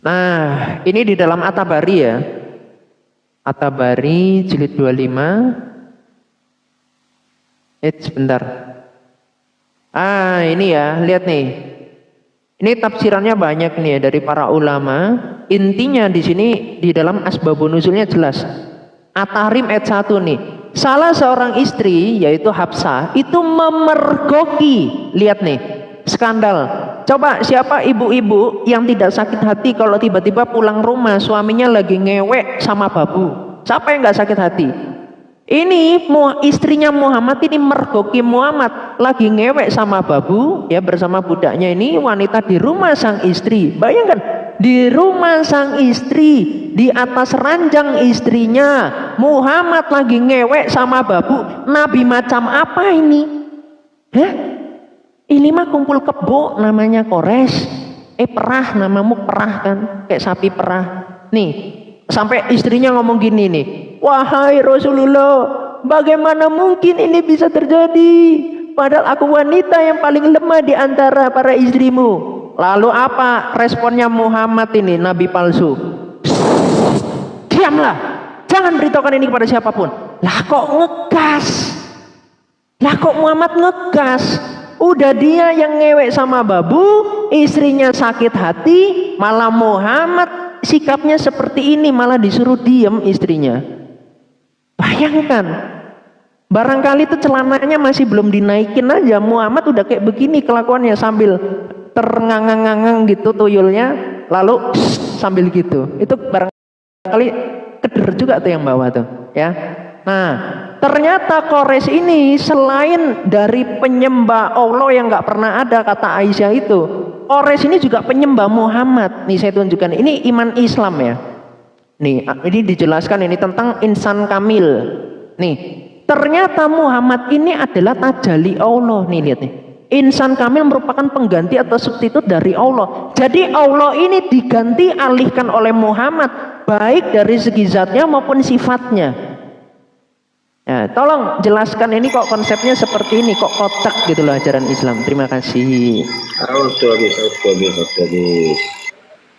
Nah, ini di dalam At-Tabari ya. At-Tabari jilid 25. Sebentar. Ini ya, lihat nih. Ini tafsirannya banyak nih ya dari para ulama. Intinya di sini di dalam asbabun nuzulnya jelas. At-Tahrim ayat 1 nih. Salah seorang istri yaitu Hafsah itu memergoki. Lihat nih, skandal. Coba siapa ibu-ibu yang tidak sakit hati kalau tiba-tiba pulang rumah suaminya lagi ngewek sama babu? Siapa yang nggak sakit hati? Ini istrinya Muhammad ini mergoki Muhammad lagi ngewek sama babu ya bersama budaknya ini wanita di rumah sang istri. Bayangkan di rumah sang istri di atas ranjang istrinya Muhammad lagi ngewek sama babu. Nabi macam apa ini? Hah? Ini mah kumpul kebo namanya kores. Perah namamu perah kan kayak sapi perah. Nih sampai istrinya ngomong gini nih, wahai Rasulullah, bagaimana mungkin ini bisa terjadi? Padahal aku wanita yang paling lemah di antara para istrimu. Lalu apa responnya Muhammad ini, Nabi palsu? Diamlah, jangan beritahukan ini kepada siapapun. Lah kok ngegas? Lah kok Muhammad ngegas? Udah dia yang ngewek sama babu, istrinya sakit hati, malah Muhammad sikapnya seperti ini, malah disuruh diam istrinya. Bayangkan, barangkali itu celananya masih belum dinaikin aja, Muhammad udah kayak begini kelakuannya sambil terengang-ngangang gitu tuyulnya, lalu sambil gitu. Itu barangkali keder juga tuh yang bawa tuh, ya. Nah, ternyata Quraisy ini selain dari penyembah Allah yang nggak pernah ada kata Aisyah itu, Quraisy ini juga penyembah Muhammad. Nih saya tunjukkan, ini iman Islam ya. Nih, ini dijelaskan ini tentang insan kamil. Nih, ternyata Muhammad ini adalah tajalli Allah. Nih lihat nih. Insan kamil merupakan pengganti atau substitut dari Allah. Jadi Allah ini diganti alihkan oleh Muhammad baik dari segi zatnya maupun sifatnya. Ya, tolong jelaskan ini kok konsepnya seperti ini, kok kotak gitu loh ajaran Islam. Terima kasih.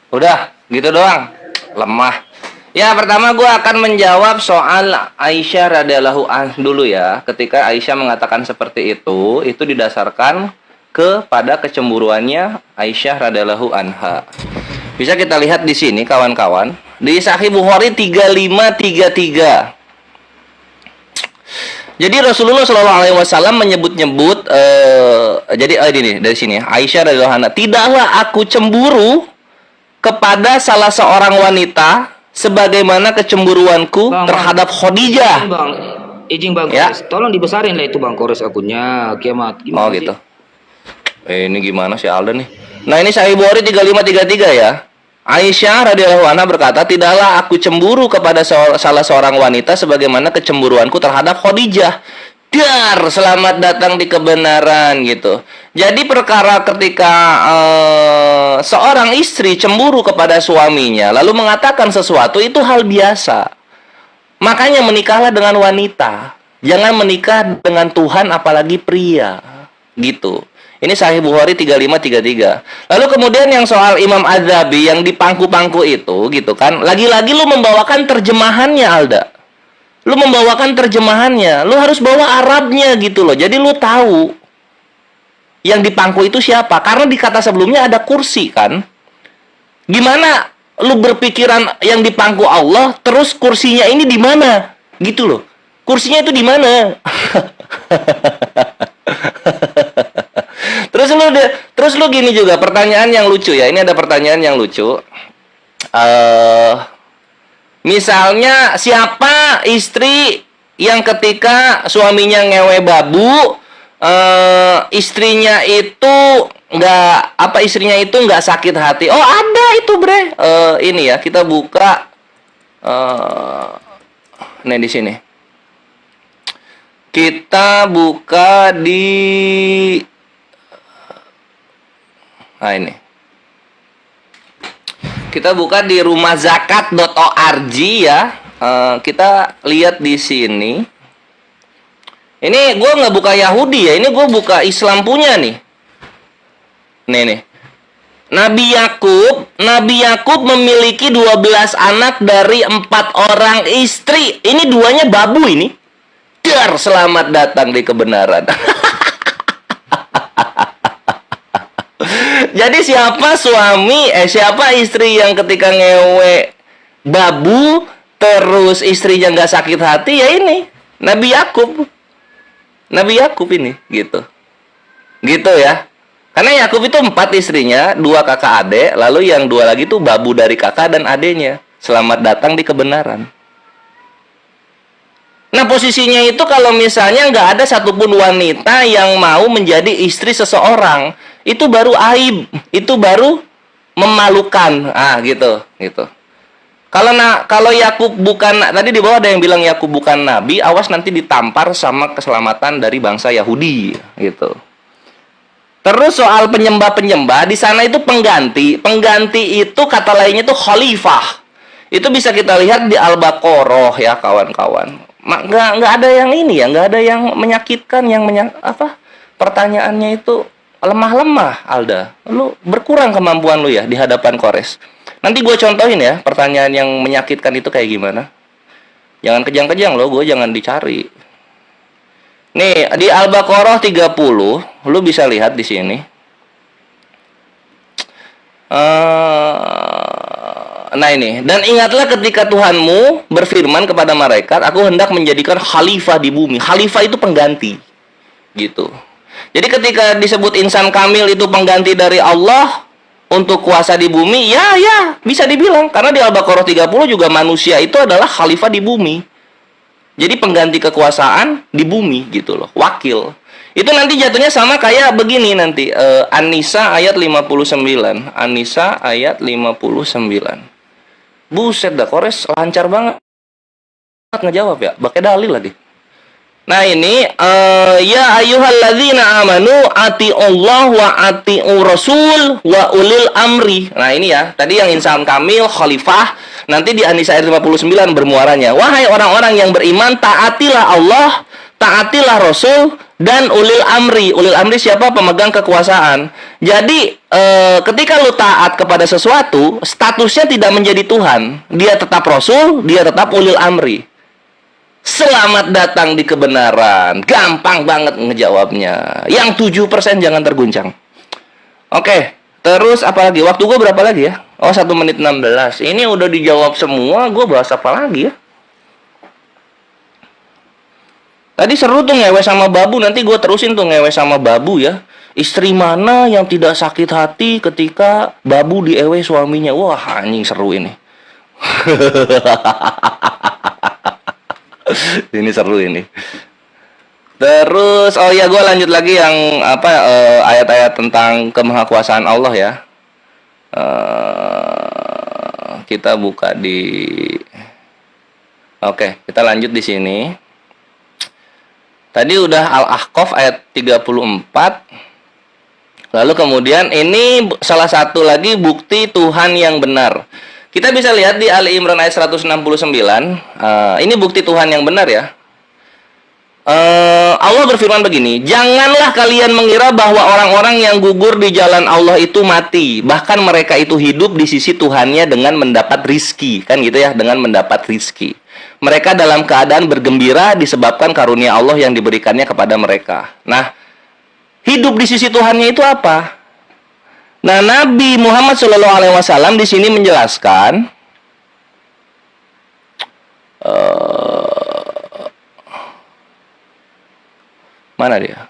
Udah, gitu doang. Lemah. Ya, pertama gue akan menjawab soal Aisyah radhiyallahu anha dulu ya. Ketika Aisyah mengatakan seperti itu didasarkan kepada kecemburuannya Aisyah radhiyallahu anha. Bisa kita lihat di sini kawan-kawan, di Sahih Bukhari 3533. Jadi Rasulullah Shallallahu Alaihi Wasallam menyebut-nyebut, jadi ini dari sini Aisyah radhiyallahu anha, tidaklah aku cemburu kepada salah seorang wanita sebagaimana kecemburuanku terhadap Khadijah. Izin bang, ya? Tolong dibesarin lah itu bang Kores akunnya kiamat. Gimana gitu. Ini gimana sih Alden nih? Nah ini Sahih Bukhari 3533 ya. Aisyah radhiyallahu anha berkata, tidaklah aku cemburu kepada salah seorang wanita sebagaimana kecemburuanku terhadap Khadijah. Dar, selamat datang di kebenaran gitu. Jadi perkara ketika seorang istri cemburu kepada suaminya lalu mengatakan sesuatu itu hal biasa. Makanya menikahlah dengan wanita, jangan menikah dengan Tuhan apalagi pria gitu. Ini Sahih Bukhari 3533. Lalu kemudian yang soal Imam Az-Zabi yang di pangku-pangku itu gitu kan. Lagi-lagi lu membawakan terjemahannya Alda. Lu membawakan terjemahannya. Lu harus bawa Arabnya gitu loh. Jadi lu tahu yang di pangku itu siapa. Karena di kata sebelumnya ada kursi kan. Gimana lu berpikiran yang di pangku Allah terus kursinya ini di mana? Gitu loh. Kursinya itu di mana? Terus lu gini juga, pertanyaan yang lucu ya. Ini ada pertanyaan yang lucu. Misalnya siapa istri yang ketika suaminya ngewe babu, istrinya itu nggak sakit hati. Oh ada itu bre. Ini ya kita buka. Nih di sini. Kita buka di. Nah ini. Kita buka di rumahzakat.org ya. Kita lihat di sini. Ini gue nggak buka Yahudi ya. Ini gue buka Islam punya nih. Nih. Nabi Yakub memiliki 12 anak dari 4 orang istri. Ini duanya babu ini. Dar, selamat datang di kebenaran. Jadi siapa istri yang ketika ngewe babu terus istrinya nggak sakit hati, ya ini Nabi Yakub ini gitu ya. Karena Yakub itu 4 istrinya, 2 kakak adik, lalu yang 2 lagi tuh babu dari kakak dan adiknya. Selamat datang di kebenaran. Nah, posisinya itu kalau misalnya nggak ada satupun wanita yang mau menjadi istri seseorang, itu baru aib, itu baru memalukan. Gitu. Kalau Yakub bukan, tadi di bawah ada yang bilang Yakub bukan nabi, awas nanti ditampar sama keselamatan dari bangsa Yahudi, gitu. Terus soal penyembah di sana itu pengganti itu kata lainnya itu khalifah. Itu bisa kita lihat di Al-Baqarah ya kawan-kawan. Nggak ada yang ini ya, nggak ada yang menyakitkan, pertanyaannya itu lemah-lemah, Alda. Lu berkurang kemampuan lu ya di hadapan Kores. Nanti gue contohin ya pertanyaan yang menyakitkan itu kayak gimana. Jangan kejang-kejang loh, gue jangan dicari. Nih, di Al-Baqarah 30, lu bisa lihat di sini. Nah ini, dan ingatlah ketika Tuhanmu berfirman kepada malaikat, aku hendak menjadikan khalifah di bumi. Khalifah itu pengganti, gitu. Jadi ketika disebut insan kamil itu pengganti dari Allah untuk kuasa di bumi, ya bisa dibilang. Karena di Al-Baqarah 30 juga manusia itu adalah khalifah di bumi. Jadi pengganti kekuasaan di bumi gitu loh, wakil. Itu nanti jatuhnya sama kayak begini nanti, An-Nisa ayat 59. An-Nisa ayat 59. Buset dah, Kores lancar banget ngejawab ya, pakai dalil lagi. Nah ini, ya ayyuhalladzina amanu ati'ullah wa ati'ur rasul wa ulil amri. Nah ini ya, tadi yang insan kamil, khalifah. Nanti di An-Nisa ayat 59 bermuaranya, wahai orang-orang yang beriman, taatilah Allah, taatilah Rasul, dan ulil amri. Ulil amri siapa? Pemegang kekuasaan. Jadi ketika lu taat kepada sesuatu, statusnya tidak menjadi Tuhan. Dia tetap Rasul, dia tetap ulil amri. Selamat datang di kebenaran. Gampang banget ngejawabnya. Yang 7% jangan terguncang. Oke, terus apa lagi? Waktu gue berapa lagi ya? Oh, 1 menit 16. Ini udah dijawab semua, gue bahas apa lagi ya? Tadi seru tuh ngewe sama babu, nanti gue terusin tuh ngewe sama babu ya. Istri mana yang tidak sakit hati ketika babu diewe suaminya? Wah, anjing seru ini. Ini seru ini. Terus, oh ya, gue lanjut lagi yang ayat-ayat tentang kemahakuasaan Allah ya. Kita buka di, oke, kita lanjut di sini. Tadi udah Al-Ahqaf ayat 34. Lalu kemudian ini salah satu lagi bukti Tuhan yang benar. Kita bisa lihat di Ali Imran ayat 169. Ini bukti Tuhan yang benar ya. Allah berfirman begini, janganlah kalian mengira bahwa orang-orang yang gugur di jalan Allah itu mati. Bahkan mereka itu hidup di sisi Tuhannya dengan mendapat rizki. Kan gitu ya, dengan mendapat rizki. Mereka dalam keadaan bergembira disebabkan karunia Allah yang diberikannya kepada mereka. Nah, hidup di sisi Tuhannya itu apa? Nah, Nabi Muhammad SAW di sini menjelaskan, mana dia?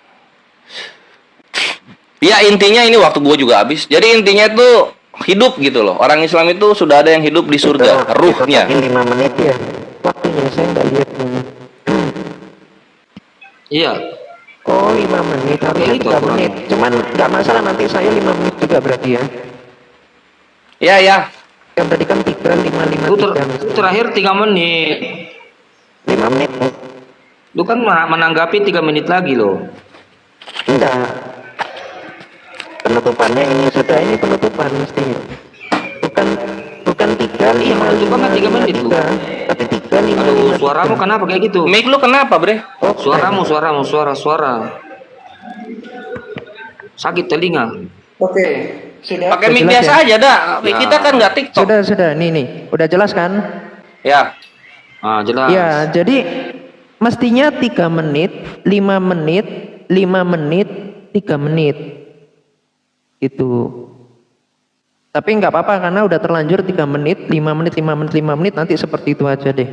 Ya intinya ini waktu gue juga habis. Jadi intinya itu hidup gitu loh. Orang Islam itu sudah ada yang hidup di surga, ruhnya. 5 menit ya. Waktunya saya nggak lihat ini. Iya. Oh, 5 menit, harusnya itu 3 aturan. menit. Cuman nggak masalah, nanti saya 5 menit juga berarti ya. Ya. Yang tadi kan 3, 5, 5, Itu 3. terakhir 3 menit. 5 menit. Lu kan menanggapi 3 menit lagi loh. Enggak. Penutupannya ini sudah, ini penutupan mestinya. Bukan 3, 5, Penutupan kan 3 menit, lu. tapi 3, 5, Aduh, 5. suaramu kenapa kayak gitu? Mic lu kenapa, Bre? Suara. Sakit telinga. Oke. Sudah. Pakai Udah mic jelas biasa ya? aja dah. Kita kan nggak TikTok. Sudah. Nih. Udah jelas kan? Ya. Ah, jelas. Ya, jadi mestinya 3 menit, 5 menit, 5 menit, 3 menit. Itu. Tapi nggak apa-apa karena udah terlanjur 3 menit, 5 menit, 5 menit, 5 menit, nanti seperti itu aja deh.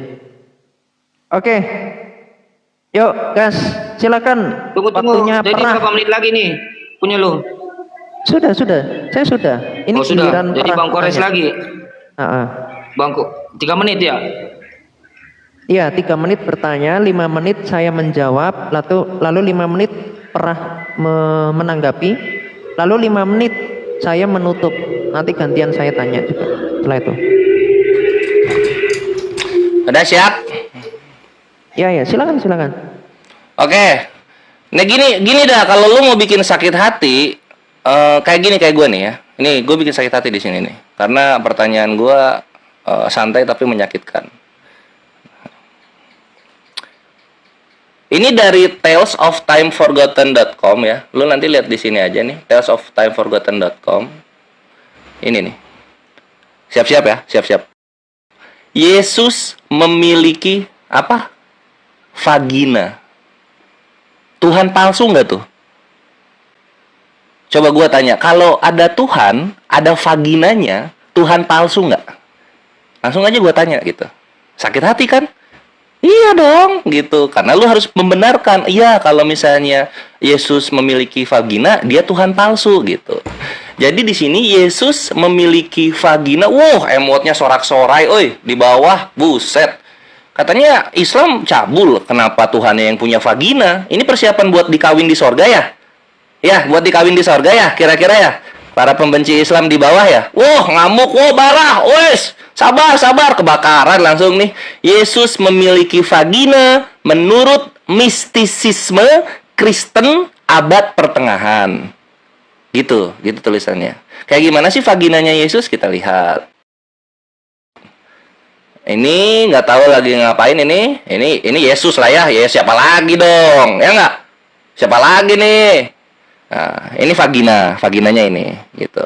Oke. Yuk, gas. Silakan. Tunggu. Waktunya Jadi perah. berapa menit lagi nih? Punya lu? Sudah. Saya sudah. Ini Oh, sudah. giliran Jadi perah Bang Kores tanya. lagi. Ah. Bangku 3 menit ya? Iya, 3 menit bertanya, 5 menit saya menjawab, lalu 5 menit perah menanggapi, lalu 5 menit saya menutup. Nanti gantian saya tanya juga setelah itu. Udah siap? Ya, silakan. Oke. Nah gini dah, kalau lu mau bikin sakit hati, kayak gue nih ya. Ini gue bikin sakit hati di sini nih, karena pertanyaan gue santai tapi menyakitkan. Ini dari talesoftimeforgotten.com ya. Lu nanti lihat di sini aja nih, talesoftimeforgotten.com. Ini nih. Siap-siap ya, siap-siap. Yesus memiliki apa? Vagina. Tuhan palsu nggak tuh? Coba gua tanya, kalau ada Tuhan, ada vaginanya, Tuhan palsu nggak? Langsung aja gua tanya gitu. Sakit hati kan? Iya dong, gitu. Karena lu harus membenarkan, iya kalau misalnya Yesus memiliki vagina, dia Tuhan palsu gitu. Jadi di sini Yesus memiliki vagina. Wow, emotnya sorak-sorai, oi, di bawah, buset. Katanya Islam cabul, kenapa Tuhannya yang punya vagina? Ini persiapan buat dikawin di sorga ya? Ya, buat dikawin di sorga ya, kira-kira ya? Para pembenci Islam di bawah ya? Wah, ngamuk, wah barah, wes. Sabar, kebakaran langsung nih. Yesus memiliki vagina menurut mistisisme Kristen abad pertengahan. Gitu tulisannya. Kayak gimana sih vaginanya Yesus? Kita lihat. Ini nggak tahu lagi ngapain ini. Ini Yesus lah ya. Ya siapa lagi dong? Ya nggak? Siapa lagi nih? Nah, ini vaginanya ini, gitu.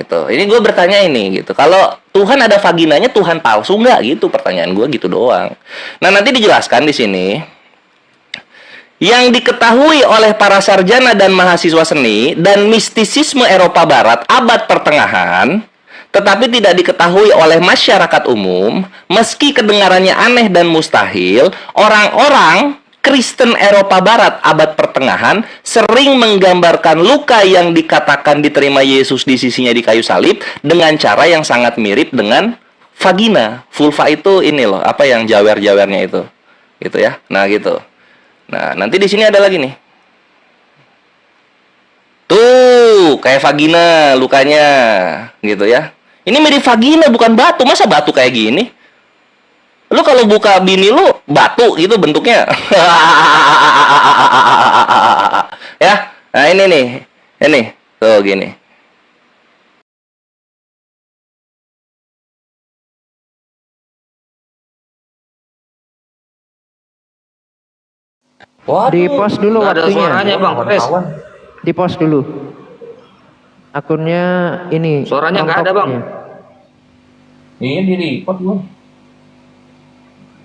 Ini gue bertanya ini, gitu. Kalau Tuhan ada vaginanya, Tuhan palsu nggak? Gitu pertanyaan gue, gitu doang. Nah nanti dijelaskan di sini. Yang diketahui oleh para sarjana dan mahasiswa seni dan mistisisme Eropa Barat abad pertengahan, tetapi tidak diketahui oleh masyarakat umum, meski kedengarannya aneh dan mustahil, orang-orang Kristen Eropa Barat abad pertengahan sering menggambarkan luka yang dikatakan diterima Yesus di sisinya di kayu salib dengan cara yang sangat mirip dengan vagina. Vulva itu ini loh, apa yang jawer-jawernya itu. Gitu ya. Nah, gitu. Nah, nanti di sini ada lagi nih. Tuh, kayak vagina lukanya, gitu ya. Ini mirip vagina bukan batu. Masa batu kayak gini? Lu kalau buka bini lu batu gitu bentuknya. Ya. Nah, ini nih. Ini. Tuh gini. Di post dulu Nggak ada waktunya. suaranya Bang Kores. Di post dulu. Akunnya ini. Suaranya nggak ada, Bang. Iya, di report lu.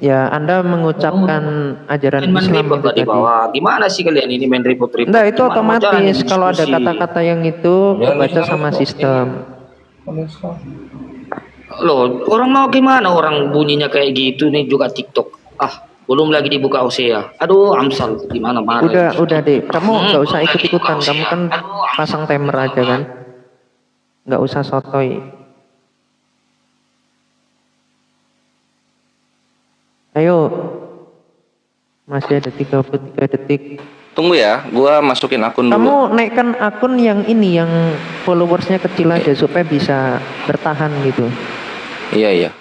Ya, Anda mengucapkan ajaran Main Islam report itu di tadi. bawah. Gimana sih kalian ini main report? Nah, itu Gimana mau jalan otomatis ini kalau ada diskusi? kata-kata yang itu kebaca sama sistem. Loh, orang mau gimana orang bunyinya kayak gitu nih juga TikTok. Belum lagi dibuka OSEA. Aduh, Amsal gimana marah. Udah deh, kamu nggak usah ikut-ikutan. Kamu kan pasang timer aja kan. Nggak usah sotoy. Ayo. Masih ada 33 detik. Tunggu ya, gua masukin akun dulu. Kamu naikkan akun yang ini, yang followersnya kecil aja supaya bisa bertahan gitu. Iya.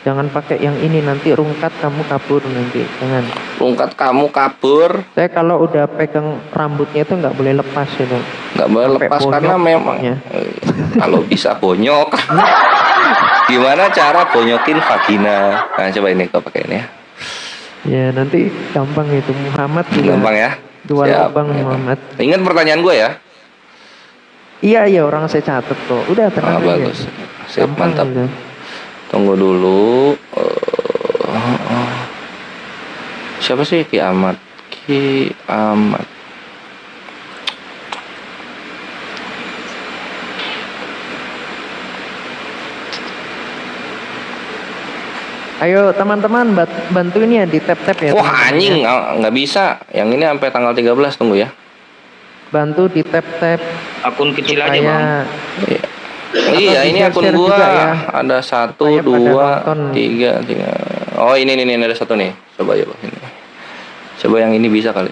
Jangan pakai yang ini, nanti rungkat kamu kabur nanti. Jangan. Rungkat kamu kabur. Saya kalau udah pegang rambutnya itu nggak boleh lepas itu. Nggak boleh Sampai lepas bonyok karena memang pokoknya. kalau bisa bonyok. Gimana cara bonyokin vagina? Nah, coba ini kau pakai ini ya. Ya nanti gampang itu, Muhammad juga. Gampang ya. Dua Siap. lubang Muhammad. Ingat pertanyaan gue ya. Iya orang saya catat kok. Udah tenang aja. Bagus. Sip, Gampang mantap. gitu. Tunggu dulu. Siapa sih Ki Ahmad? Ki Ahmad. Ayo teman-teman bantu ini ya di tap-tap ya. Wah teman-teman anjing, ya. nggak bisa. Yang ini sampai tanggal 13, tunggu ya. Bantu di tap-tap Akun kecil aja bang. supaya Iya, ini akun share-share gua juga ya. ada 1, Supaya pada 2, nonton. 3. Oh ini ada satu nih. Coba ya bang. Ini. Coba yang ini bisa kali.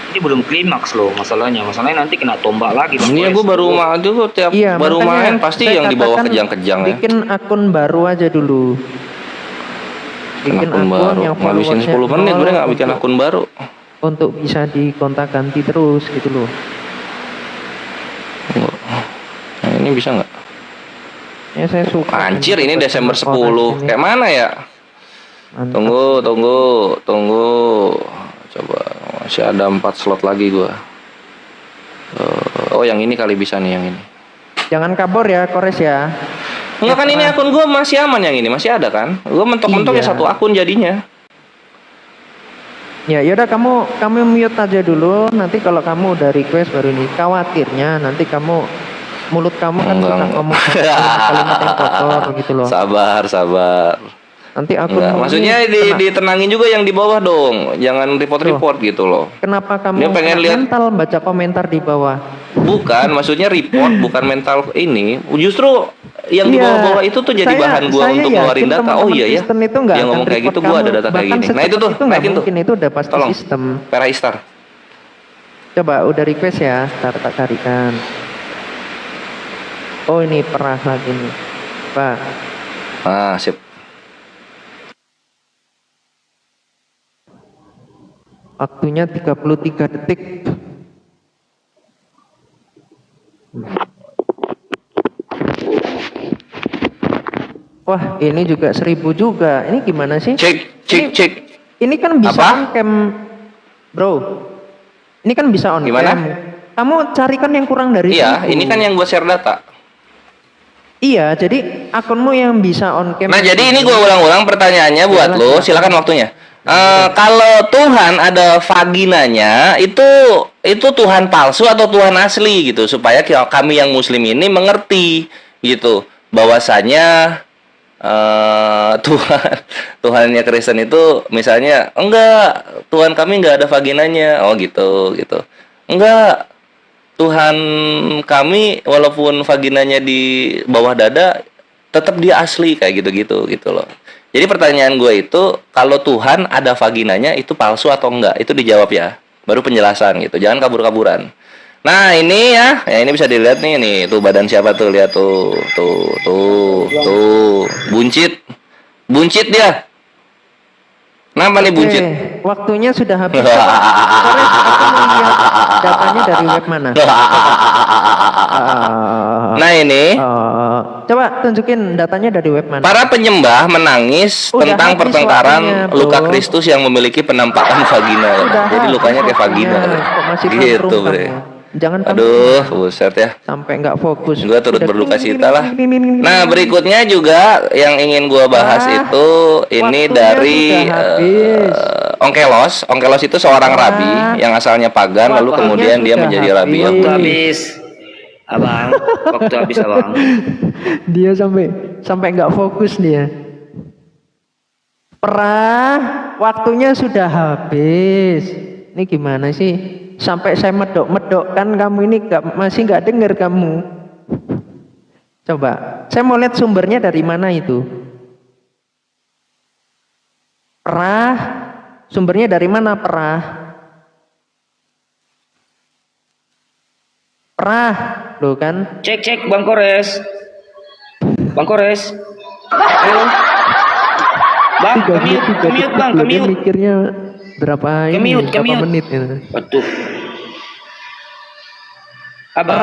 Ini belum klimaks loh masalahnya. Masalahnya nanti kena tombak lagi bang. Ini gua baru tuh tiap Iya, baru makanya main pasti saya yang di bawah katakan kejang-kejang ya. bikin akun baru aja dulu. Bikin Akun baru. yang Ngabisin 10 menit, followersnya gue nggak bikin untuk- akun baru. Untuk bisa dikontak-ganti terus gitu loh. Nah, ini bisa nggak? Ya saya suka. Anjir, ini buat Desember orang 10. ini. Kayak mana ya? Mantap. Tunggu. Coba, masih ada 4 slot lagi gua. Oh, yang ini kali bisa nih, yang ini. Jangan kabur ya, Kores ya. Enggak kan, ini akun gua masih aman, yang ini masih ada kan? Gua mentok-mentok ya Iya. satu akun jadinya. Ya yaudah kamu mute aja dulu. Nanti kalau kamu udah request baru nih. Khawatirnya nanti mulut kamu kan suka ngomong kalimat yang kotor gitu loh. Sabar. Nanti akun Enggak, maksudnya ditenangin juga yang di bawah dong. Jangan report gitu loh. Kenapa kamu Dia pengen kena lihat- mental baca komentar di bawah? Bukan, maksudnya report bukan mental ini. Justru yang di Iya, bawah-bawah itu tuh jadi bahan gua saya untuk yakin ngeluarin data. teman-teman Oh iya ya. Kristen itu nggak Dia akan ngomong kayak report gitu, gua ada kamu. data kayak Bahkan gini. Nah itu tuh, itu nggak naikin tuh. mungkin, itu udah pasti Tolong. sistem. Peraistar. Coba udah request ya, tak carikan. Oh ini perah lagi nih, Pak. Ah, sip. Waktunya 33 detik. Wah, ini juga 1000 juga. Ini gimana sih? Cek. Ini kan bisa Apa? on cam, bro. Ini kan bisa on Gimana? cam. Kamu carikan yang kurang dari Iya, 1000. ini kan yang gua share data. Iya, jadi akunmu yang bisa on cam. Nah, jadi ini gua ulang-ulang pertanyaannya buat Silakan, lo. silakan. Silakan waktunya. Kalau Tuhan ada vaginanya, itu Tuhan palsu atau Tuhan asli gitu, supaya kami yang Muslim ini mengerti gitu, bahwasanya Tuhannya Kristen itu misalnya enggak, Tuhan kami enggak ada vaginanya, oh gitu. Enggak, Tuhan kami walaupun vaginanya di bawah dada tetap dia asli, kayak gitu loh. Jadi pertanyaan gue itu, kalau Tuhan ada vaginanya itu palsu atau enggak? Itu dijawab ya. Baru penjelasan gitu. Jangan kabur-kaburan. Nah, ini ya ini bisa dilihat nih tuh badan siapa tuh, lihat tuh. Buncit dia. Kenapa nih buncit? Waktunya sudah habis. Kores, aku mau lihat datanya dari web mana? Nah, ini Coba tunjukin datanya dari web mana? para penyembah menangis Udah tentang habis pertengkaran waktunya, bro. luka Kristus yang memiliki penampakan vagina. Udah Jadi habis lukanya kayak waktunya. vagina. Kok masih Gitu, tantrum Bre. kamu? Jangan Aduh, buset ya. sampai nggak fokus. Gua turut Udah berduka kling, cita lah. kling, kling, kling, kling, Nah, kling. berikutnya juga yang ingin gua bahas itu ini waktunya dari sudah habis. Onkelos. Onkelos itu seorang Wah. rabi yang asalnya pagan, lalu Waktunya kemudian dia sudah menjadi rabi. habis. Waktu habis. Abang, waktu habis abang. Dia sampai nggak fokus dia. Waktunya sudah habis. Ini gimana sih? Sampai saya medok-medok kan kamu ini masih nggak dengar kamu. Coba, saya mau lihat sumbernya dari mana itu. Sumbernya dari mana loh kan? Cek Bang Kores. Bang Kores. Ayo. Bang, kemute Bang, Dia kemute. mikirnya berapa Kemute. menit itu. Betul. Abang.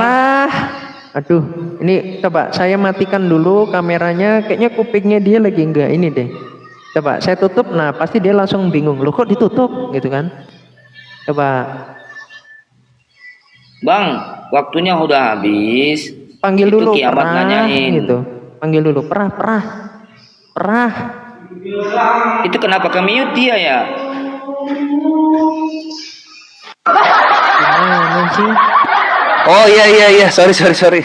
Aduh, ini coba saya matikan dulu kameranya. Kayaknya kupingnya dia lagi enggak ini deh. Coba saya tutup, nah pasti dia langsung bingung. Loh kok ditutup gitu kan? Coba Bang, waktunya udah habis. panggil Itu dulu kiamat perah nanyain. gitu. Panggil dulu perah. Itu kenapa ke mute dia ya? Gimana sih? Oh iya, sorry.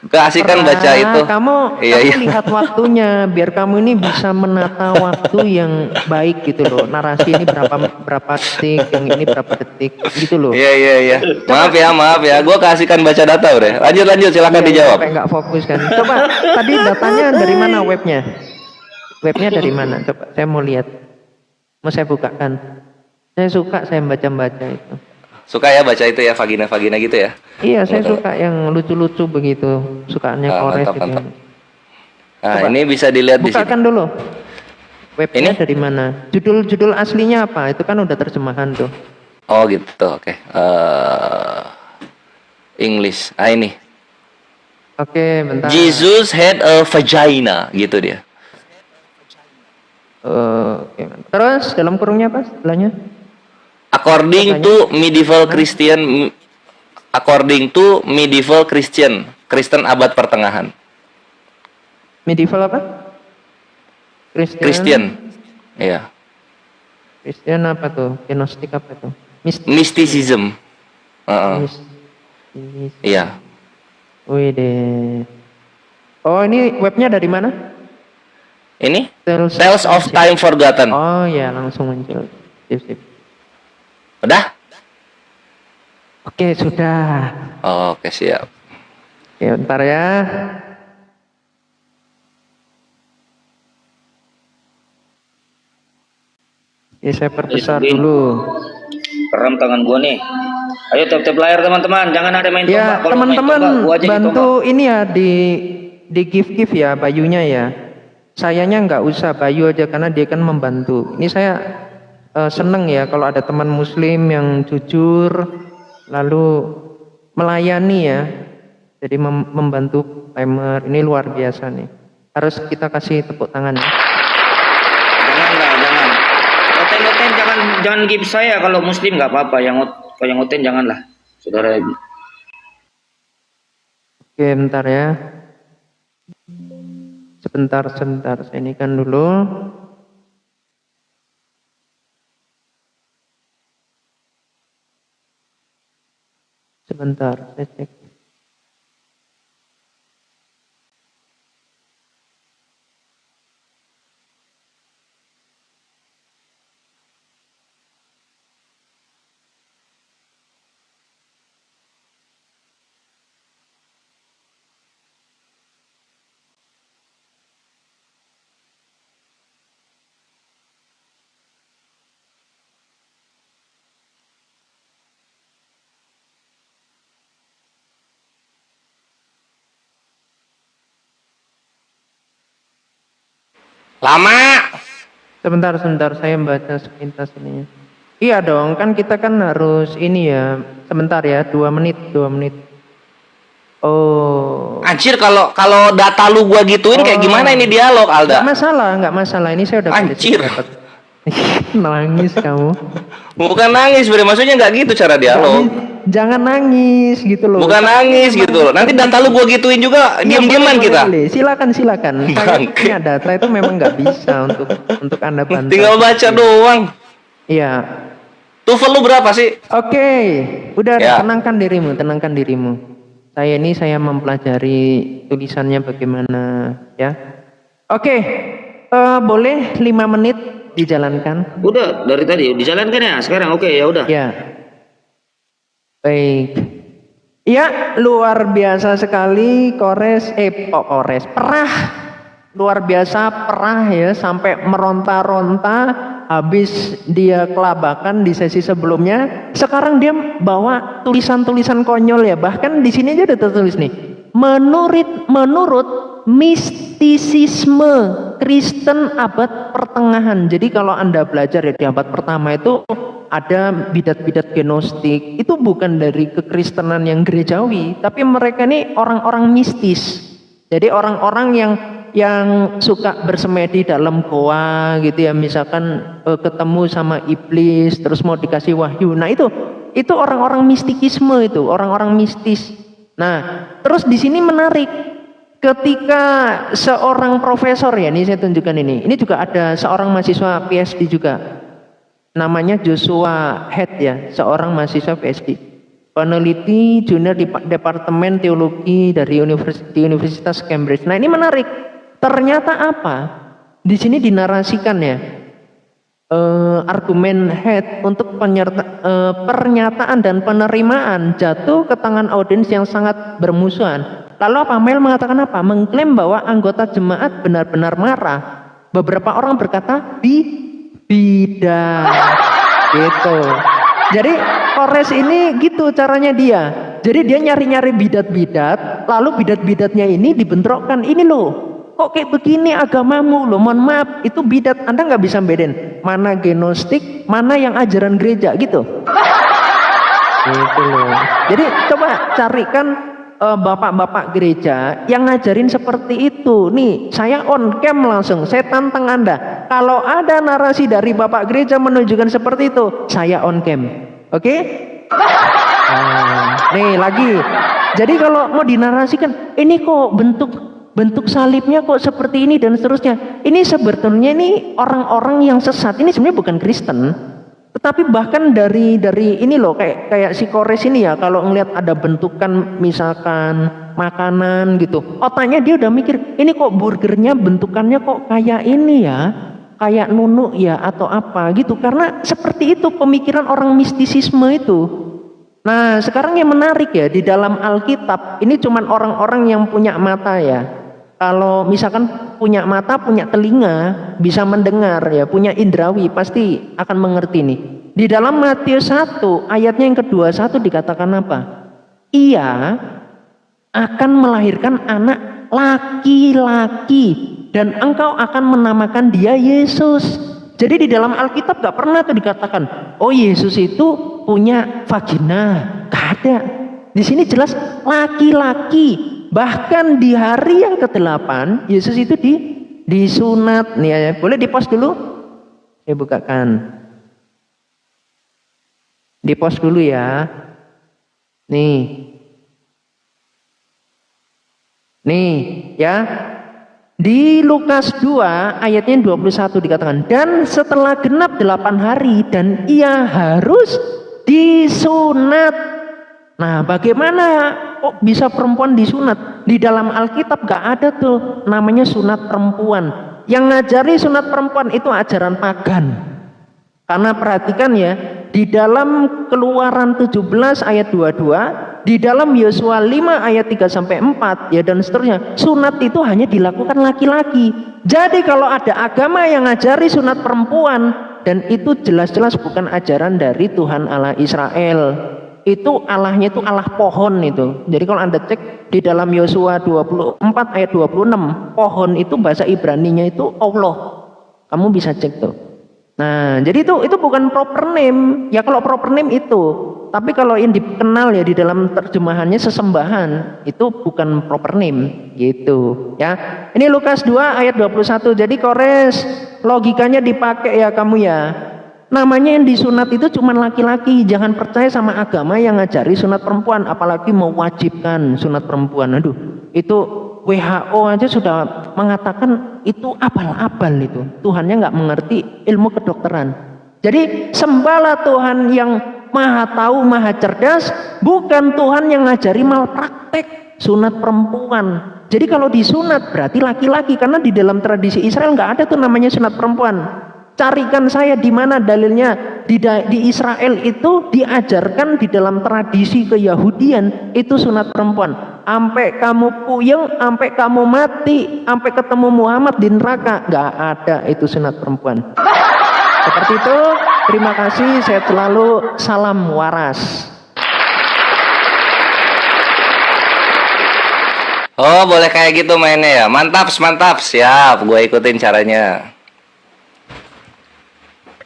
Keasikan baca Perah, itu. Kamu Iya. lihat waktunya biar kamu ini bisa menata waktu yang baik gitu loh. Narasi ini berapa detik, yang ini berapa detik gitu loh. Iya. Maaf ya. Gue keasikan baca data udah. Lanjut, silakan Iya, dijawab. sampai nggak fokus kan. Coba tadi datanya dari mana webnya? Webnya dari mana? Coba saya mau lihat. Mau saya bukakan. Saya suka saya baca-baca itu. Suka ya baca itu ya vagina gitu ya. Iya, saya Betul. suka yang lucu-lucu begitu. Sukaannya Kores Mantap. gitu. Nah, Coba, ini bisa dilihat di sini. Bukakan dulu. Webnya Ini? dari mana? Judul aslinya apa? Itu kan udah terjemahan tuh. Oh gitu, oke. English. Ah ini. Oke, bentar. Jesus had a vagina, gitu dia. Oke. Terus dalam kurungnya apa? Setelahnya? According to medieval Kristen abad pertengahan. Medieval apa? Christian. Iya. Kristen apa tuh? Gnostik apa tuh? Mysticism. Iya. Wih deh. Oh, ini webnya dari mana? Ini Tales of Time Forgotten. Oh ya, langsung muncul. Sip. Udah? Oke, sudah. Oh, oke, siap. Oke, bentar ya. Oke, saya perbesar dulu. Keram tangan gua nih. Ayo tap layar teman-teman, jangan ada main Ya, tombak. Kalau main teman-teman tombak, gua aja yang bantu tombak. ini ya di give ya Bayunya ya. Sayanya nggak usah, Bayu aja karena dia kan membantu. Ini saya seneng ya kalau ada teman muslim yang jujur lalu melayani ya. Jadi membantu timer ini luar biasa nih. Harus kita kasih tepuk tangan ya. Jangan. Oten jangan give saya kalau muslim nggak apa-apa. Kalau yang oten janganlah, saudara. Oke, bentar ya. Sebentar, saya ini kan dulu. Sebentar, saya cek. Lama. Sebentar, saya baca sepintas ininya. Iya dong, kan kita kan harus ini ya. Sebentar ya, 2 menit. Oh. Anjir, kalau data lu gua gituin kayak gimana ini dialog, Alda? Nggak masalah. Ini saya udah Anjir. dapat. Nangis kamu. Bukan nangis, Bre. Maksudnya nggak gitu cara dialog. Jangan nangis gitu loh. Bukan nangis gitu loh. Nanti data lu gua gituin juga, diam-diaman kita. Boleh. Silakan. Saya Bangke. punya data itu memang nggak bisa untuk Anda bantu. Tinggal baca doang. Iya. TOEFL lu berapa sih? Oke, udah Ya. tenangkan dirimu. Saya mempelajari tulisannya bagaimana ya. Oke, boleh 5 menit dijalankan. Udah dari tadi dijalankan ya. Sekarang oke ya udah. Ya. Baik. Ya, luar biasa sekali Kores. Perah. Luar biasa perah ya sampai meronta-ronta habis dia kelabakan di sesi sebelumnya. Sekarang dia bawa tulisan-tulisan konyol ya. Bahkan di sini aja udah tertulis nih. Menurut mistisisme Kristen abad pertengahan. Jadi kalau Anda belajar ya di abad pertama itu ada bidat-bidat gnostik. Itu bukan dari kekristenan yang gerejawi, tapi mereka ini orang-orang mistis. Jadi orang-orang yang yang suka bersemedi dalam goa gitu ya, misalkan ketemu sama iblis terus mau dikasih wahyu. Nah, itu orang-orang mistikisme, itu orang-orang mistis. Nah, terus di sini menarik ketika seorang profesor, ya ini saya tunjukkan ini juga ada seorang mahasiswa PhD juga, namanya Joshua Head ya, seorang mahasiswa PhD, peneliti junior di Departemen Teologi dari Universitas Cambridge. Nah, ini menarik. Ternyata apa? Di sini dinarasikan ya, argumen Head untuk pernyataan dan penerimaan jatuh ke tangan audiens yang sangat bermusuhan. Lalu apa? Mel mengatakan apa? Mengklaim bahwa anggota jemaat benar-benar marah. Beberapa orang berkata bidat gitu. Jadi Kores ini gitu caranya dia. Jadi dia nyari-nyari bidat-bidat, lalu bidat-bidatnya ini dibentrokkan. Ini loh, kok kayak begini agamamu loh, mohon maaf, itu bidat. Anda nggak bisa bedain mana gnostik, mana yang ajaran gereja gitu. Gitu loh. Jadi coba carikan bapak-bapak gereja yang ngajarin seperti itu. Nih, saya on cam langsung, saya tantang Anda. Kalau ada narasi dari bapak gereja menunjukkan seperti itu, saya on cam. Oke? Nih lagi. Jadi kalau mau dinarasikan, ini kok bentuk salibnya kok seperti ini dan seterusnya. Ini sebetulnya ini orang-orang yang sesat. Ini sebenarnya bukan Kristen. Tetapi bahkan dari ini loh, kayak si Kores ini ya, kalau ngelihat ada bentukan misalkan makanan gitu, otaknya dia udah mikir, ini kok burgernya bentukannya kok kayak ini ya, kayak nunuk ya atau apa gitu. Karena seperti itu pemikiran orang mistisisme itu. Nah, sekarang yang menarik ya, di dalam Alkitab ini cuman orang-orang yang punya mata ya. Kalau misalkan punya mata, punya telinga, bisa mendengar ya, punya indrawi, pasti akan mengerti nih. Di dalam Matius 1 ayatnya yang ke-21 dikatakan apa? Ia akan melahirkan anak laki-laki dan engkau akan menamakan dia Yesus. Jadi di dalam Alkitab gak pernah tuh dikatakan, oh Yesus itu punya vagina. Gak ada. Di sini jelas laki-laki. Bahkan di hari yang ke-8 Yesus itu disunat nih ya. Boleh di-pause dulu? Saya bukakan. Di-pause dulu ya. Nih ya. Di Lukas 2 ayatnya 21 dikatakan, dan setelah genap 8 hari dan ia harus disunat. Nah, bagaimana kok bisa perempuan disunat? Di dalam Alkitab gak ada tuh namanya sunat perempuan. Yang ngajari sunat perempuan itu ajaran pagan. Karena perhatikan ya, di dalam Keluaran 17 ayat 22, di dalam Yosua 5 ayat 3 sampai 4 ya dan seterusnya, sunat itu hanya dilakukan laki-laki. Jadi kalau ada agama yang ngajari sunat perempuan, dan itu jelas-jelas bukan ajaran dari Tuhan Allah Israel. Itu Allahnya itu Allah pohon itu. Jadi kalau Anda cek di dalam Yosua 24 ayat 26, pohon itu bahasa Ibraninya itu Allah. Kamu bisa cek tuh. Nah, jadi itu bukan proper name. Ya kalau proper name itu. Tapi kalau yang dikenal ya di dalam terjemahannya sesembahan, itu bukan proper name gitu ya. Ini Lukas 2 ayat 21. Jadi Kores, logikanya dipakai ya kamu ya. Namanya yang disunat itu cuma laki-laki. Jangan percaya sama agama yang ngajari sunat perempuan, apalagi mewajibkan sunat perempuan. Aduh, itu WHO aja sudah mengatakan itu abal-abal itu. Tuhannya nggak mengerti ilmu kedokteran. Jadi sembahlah Tuhan yang maha tahu, maha cerdas, bukan Tuhan yang ngajari malpraktek sunat perempuan. Jadi kalau disunat berarti laki-laki, karena di dalam tradisi Israel nggak ada tuh namanya sunat perempuan. Carikan saya di mana dalilnya di Israel itu diajarkan di dalam tradisi keyahudian itu sunat perempuan. Sampai kamu puyeng, sampai kamu mati, sampai ketemu Muhammad di neraka, nggak ada itu sunat perempuan. Seperti itu. Terima kasih. Saya selalu salam waras. Oh, boleh kayak gitu mainnya ya. Mantap, siap. Gue ikutin caranya.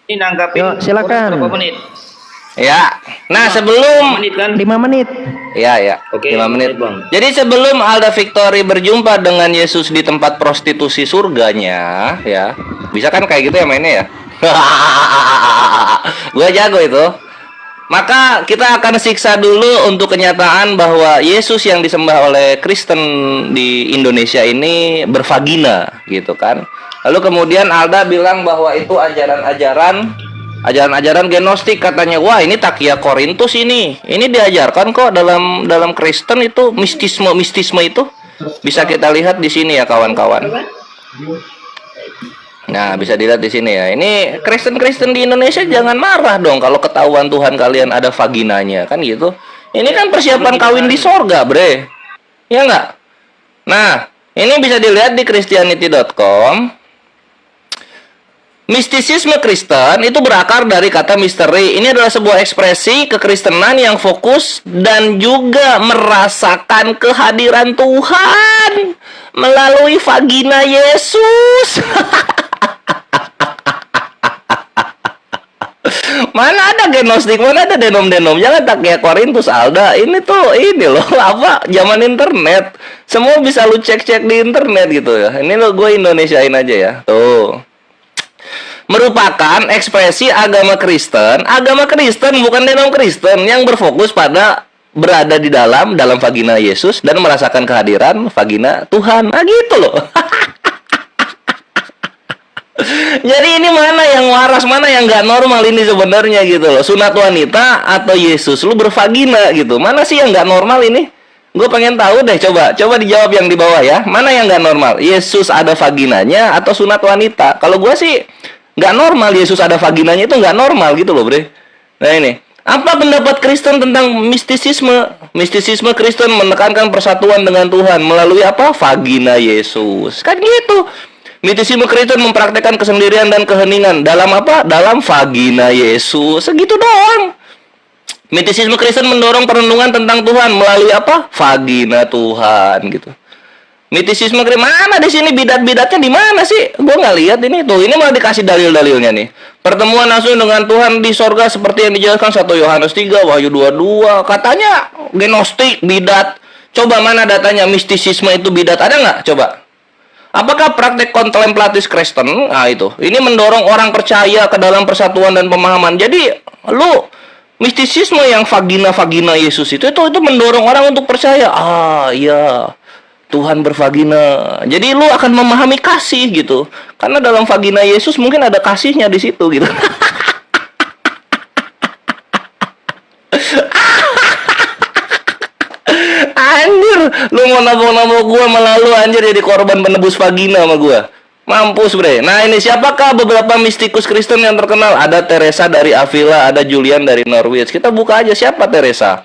Ini nanggapin Yuk, silakan. berapa menit? Ya. Nah, sebelum menit kan? 5 menit. ya ya, Oke, 5 menit. Bang. Jadi sebelum Alda Victory berjumpa dengan Yesus di tempat prostitusi surganya, ya. Bisa kan kayak gitu ya mainnya ya? Gua jago itu. Maka kita akan siksa dulu untuk kenyataan bahwa Yesus yang disembah oleh Kristen di Indonesia ini bervagina gitu kan. Lalu kemudian Alda bilang bahwa itu ajaran-ajaran gnostik katanya. Wah, ini Takia Korintus ini. Ini diajarkan kok dalam Kristen itu mistisme itu. Bisa kita lihat di sini ya kawan-kawan. Nah, bisa dilihat di sini ya. Ini Kristen-Kristen di Indonesia jangan marah dong kalau ketahuan Tuhan kalian ada vaginanya, kan gitu. Ini kan persiapan kawin di sorga, bre. Ya nggak? Nah, ini bisa dilihat di Christianity.com. Mistisisme Kristen itu berakar dari kata misteri. Ini adalah sebuah ekspresi kekristenan yang fokus dan juga merasakan kehadiran Tuhan melalui vagina Yesus. Mana ada gnostik, mana ada denom-denom. Jangan tak kayak Korintus, Alda. Ini loh, apa, zaman internet. Semua bisa lu cek-cek di internet gitu ya. Ini lo gue Indonesiain aja ya. Tuh. Merupakan ekspresi agama Kristen bukan denom Kristen yang berfokus pada berada di dalam vagina Yesus dan merasakan kehadiran vagina Tuhan. Nah gitu loh. Jadi ini mana yang waras, mana yang nggak normal ini sebenarnya gitu loh. Sunat wanita atau Yesus lu bervagina gitu. Mana sih yang nggak normal ini? Gue pengen tahu deh, coba dijawab yang di bawah ya. Mana yang nggak normal? Yesus ada vaginanya atau sunat wanita? Kalau gue sih nggak normal, Yesus ada vaginanya itu nggak normal gitu loh, bre. Nah ini, apa pendapat Kristen tentang mistisisme? Mistisisme Kristen menekankan persatuan dengan Tuhan melalui apa? Vagina Yesus. Kan gitu. Mistisisme Kristen mempraktekkan kesendirian dan keheningan dalam apa? Dalam vagina Yesus. Segitu doang. Mistisisme Kristen mendorong perenungan tentang Tuhan melalui apa? Vagina Tuhan gitu. Mistisisme Kristen mana di sini bidat-bidatnya di mana sih? Gue nggak lihat ini tuh. Ini malah dikasih dalil-dalilnya nih. Pertemuan langsung dengan Tuhan di sorga seperti yang dijelaskan 1 Yohanes 3, Wahyu 22. Katanya gnostik, bidat. Coba mana datanya mistisisme itu bidat? Ada nggak? Coba. Apakah praktek kontemplatif Kristen? Nah itu, ini mendorong orang percaya ke dalam persatuan dan pemahaman. Jadi, lu mistisisme yang vagina Yesus itu mendorong orang untuk percaya. Ah, iya, Tuhan bervagina. Jadi lu akan memahami kasih gitu. Karena dalam vagina Yesus mungkin ada kasihnya di situ gitu. Anjir, lu mau nabok-nabok gua malah lu anjir jadi korban penebus vagina sama gua. Mampus, bre. Nah, ini siapakah beberapa mistikus Kristen yang terkenal? Ada Teresa dari Avila, ada Julian dari Norwich. Kita buka aja siapa Teresa.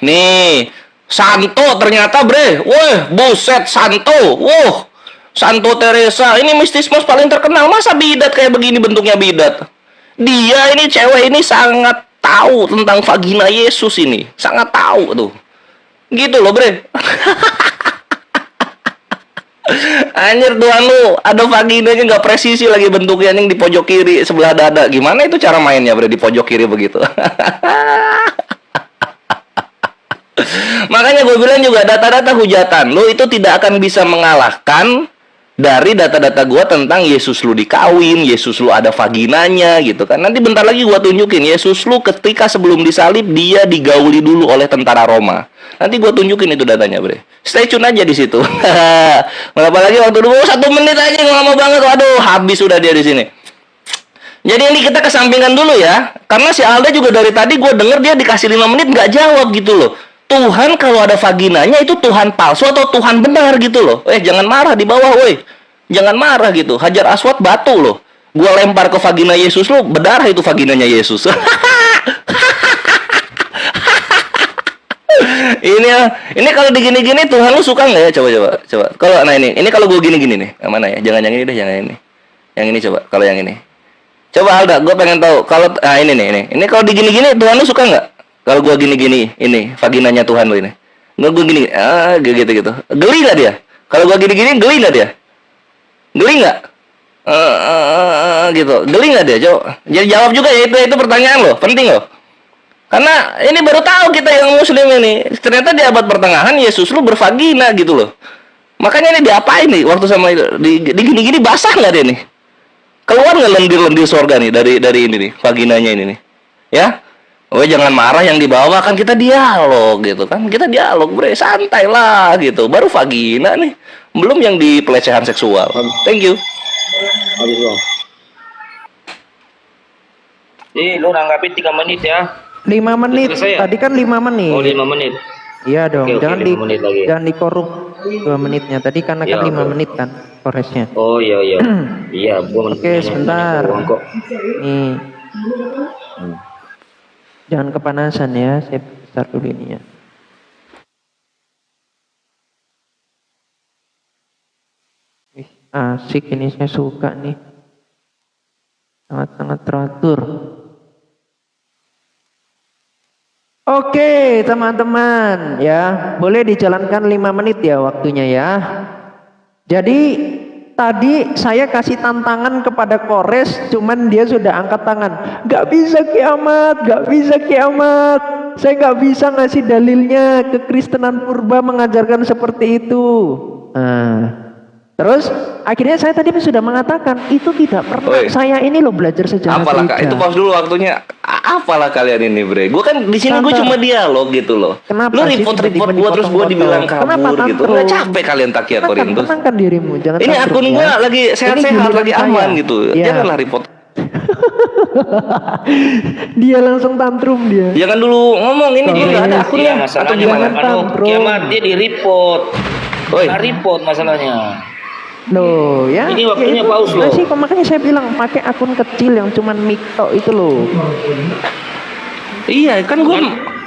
Nih, Santo ternyata, bre. Wah, buset, Santo. Wah, Santo Teresa. Ini mistismus paling terkenal. Masa bidat kayak begini bentuknya bidat? Dia ini cewek ini sangat tahu tentang vagina Yesus ini. Sangat tahu tuh. Gitu loh, bre. Anjir, Tuhan lu ada vaginanya nggak presisi lagi bentuknya yang di pojok kiri sebelah dada. Gimana itu cara mainnya, bre, di pojok kiri begitu? Makanya gue bilang juga data-data hujatan lu itu tidak akan bisa mengalahkan dari data-data gue tentang Yesus lu dikawin, Yesus lu ada vaginanya gitu kan. Nanti bentar lagi gue tunjukin Yesus lu ketika sebelum disalib dia digauli dulu oleh tentara Roma. Nanti gue tunjukin itu datanya, bre. Stay tune aja di situ. Berapa lagi waktu dulu? 1 menit aja, lama banget. Waduh, habis sudah dia di sini. Jadi ini kita kesampingkan dulu ya. Karena si Alda juga dari tadi gue denger dia dikasih 5 menit nggak jawab gitu loh. Tuhan kalau ada vaginanya itu Tuhan palsu atau Tuhan benar gitu loh. Jangan marah di bawah, woi. Jangan marah gitu. Hajar Aswad batu loh. Gua lempar ke vagina Yesus lo, berdarah itu vaginanya Yesus. Ini kalau digini-gini Tuhan lu suka nggak ya? Coba. Kalau nah ini kalau gue gini-gini nih, yang mana ya? Jangan yang ini deh, jangan ini. Yang ini coba. Kalau yang ini. Coba Alda, gue pengen tahu. Kalau ini nih. Ini kalau digini-gini Tuhan lu suka nggak? Kalau gue gini-gini, ini vaginanya Tuhan lu ini. Nggak gue gini, gitu. Geli nggak dia? Kalau gue gini-gini, geli nggak dia? Geli nggak? Gitu. Geli nggak dia, Cok? Jadi jawab juga ya, itu pertanyaan loh, penting loh. Karena ini baru tahu kita yang muslim ini, ternyata di abad pertengahan Yesus lu bervagina gitu loh. Makanya ini diapain nih waktu sama di gini-gini basah nggak dia nih? Keluar nggak lendir-lendir surga nih dari ini nih, vaginanya ini nih. Ya? Oh jangan marah yang dibawa, kan kita dialog gitu kan. Kita dialog, bre, santai lah gitu. Baru vagina nih. Belum yang di pelecehan seksual. Thank you. Habis bang. Lu nanggapin 3 menit ya. 5 menit. Selesai ya? Tadi kan 5 menit. Oh 5 menit. Iya dong. Oke, jangan 5 menit lagi. jangan dikorup 2 menitnya. Tadi karena kan Ya, 5 oke. menit kan koresnya. Oh iya iya. Iya, gua Oke, sebentar. kok. Nih. Jangan kepanasan ya. Saya start dulu ininya. Ih, asik ini, saya suka nih. Sangat-sangat teratur. Oke, teman-teman, ya, boleh dijalankan 5 menit ya waktunya ya. Jadi tadi saya kasih tantangan kepada Kores, cuman dia sudah angkat tangan. Gak bisa kiamat, gak bisa kiamat. Saya gak bisa ngasih dalilnya, kekristenan purba mengajarkan seperti itu. Nah, terus akhirnya saya tadi sudah mengatakan itu tidak pernah. Oi. Saya ini loh belajar sejarah Apalah Kak, gereja. itu pause dulu waktunya. Apalah kalian ini, bre? Gue kan di sini gue Tante. cuma dialog gitu loh. Kenapa Lu sih report tiba-tiba gue terus gue dibilang dipotong-potong? Kenapa kabur gitu. tantrum? Udah capek kalian Takia Korintus. Tenangkan dirimu, jangan Ini tantrum akun ya. gue lagi Ini sehat-sehat, giliran lagi saya. aman gitu. Iya. Janganlah report. Dia langsung tantrum dia. Jangan dulu ngomong ini dia nggak ada Iya, akunnya atau masalahnya gimana? Jangan tantrum. kiamat dia di report. Oi. Nah, report masalahnya. Loh ya. Ini waktunya itu. pause loh. Nah, sih, makanya saya bilang pakai akun kecil yang cuman mic tok itu loh. Iya kan gue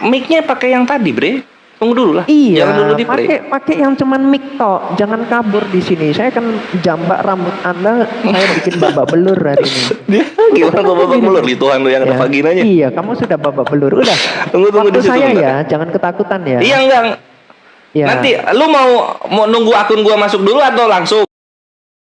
mic-nya pakai yang tadi, bre. Tunggu dulu lah. Iya, Jangan dulu di play. pakai yang cuman mic tok, jangan kabur di sini. Saya akan jambak rambut Anda, saya bikin babak belur hari ini. Dia gimana kok babak belur di Tuhan lu yang ada Ya. vaginanya? Iya, kamu sudah babak belur. Udah. Tunggu Waktu di situ saya bentar. ya, jangan ketakutan ya. Iya enggak. Ya. Nanti lu mau nunggu akun gua masuk dulu atau langsung?